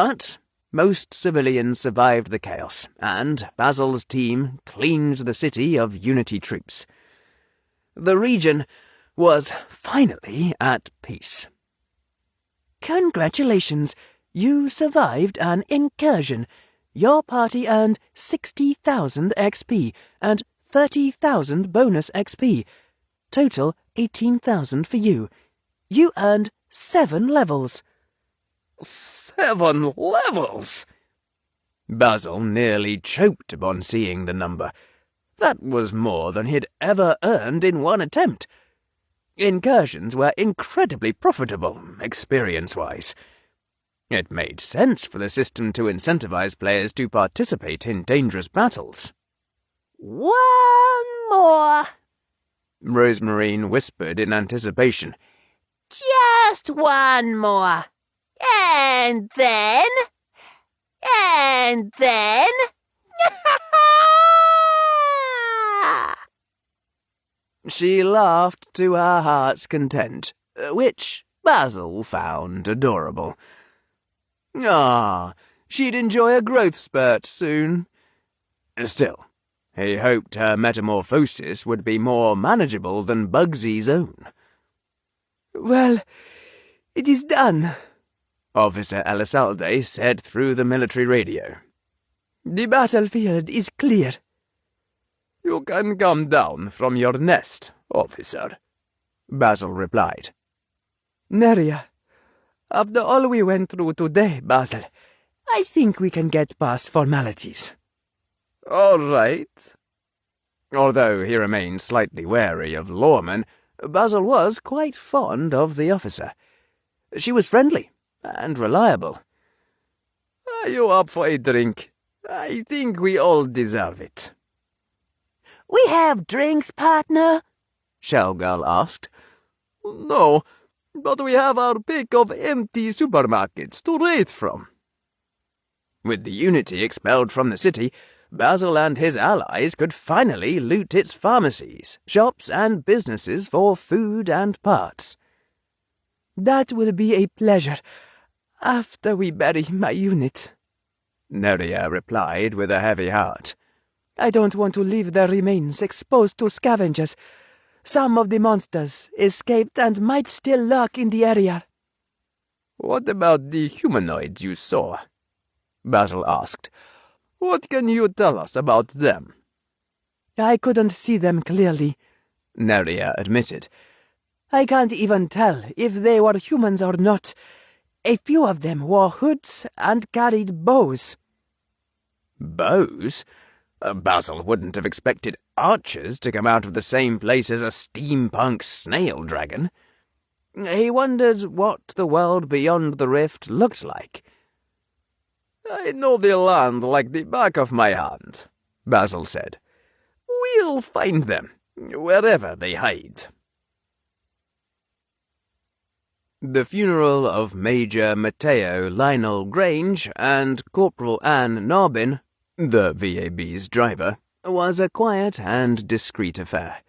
But most civilians survived the chaos, and Basil's team cleaned the city of Unity troops. The region was finally at peace. Congratulations! You survived an incursion. Your party earned 60,000 XP and 30,000 bonus XP. Total 18,000 for you. You earned 7 levels. 7 levels! Basil nearly choked upon seeing the number. That was more than he'd ever earned in one attempt. Incursions were incredibly profitable, experience-wise. It made sense for the system to incentivize players to participate in dangerous battles. "One more," Rosemarine whispered in anticipation. "Just one more. And then... She laughed to her heart's content, which Basil found adorable. She'd enjoy a growth spurt soon. Still, he hoped her metamorphosis would be more manageable than Bugsy's own. Well, it is done, Officer Elizalde said through the military radio. The battlefield is clear. You can come down from your nest, officer, Basil replied. Neria, after all we went through today, Basil, I think we can get past formalities. All right. Although he remained slightly wary of lawmen, Basil was quite fond of the officer. She was friendly and reliable. Are you up for a drink? I think we all deserve it. "We have drinks, partner?" Shellgirl asked. No, but we have our pick of empty supermarkets to rate from. With the Unity expelled from the city, Basil and his allies could finally loot its pharmacies, shops, and businesses for food and parts. That will be a pleasure, after we bury my unit, Neria replied with a heavy heart. I don't want to leave their remains exposed to scavengers. Some of the monsters escaped and might still lurk in the area. What about the humanoids you saw? Basil asked. What can you tell us about them? I couldn't see them clearly, Neria admitted. I can't even tell if they were humans or not. A few of them wore hoods and carried bows. Bows? Basil wouldn't have expected archers to come out of the same place as a steampunk snail dragon. He wondered what the world beyond the rift looked like. I know the land like the back of my hand, Basil said. We'll find them, wherever they hide. The funeral of Major Matteo Lionel Grange and Corporal Anne Narbin, the VAB's driver, was a quiet and discreet affair.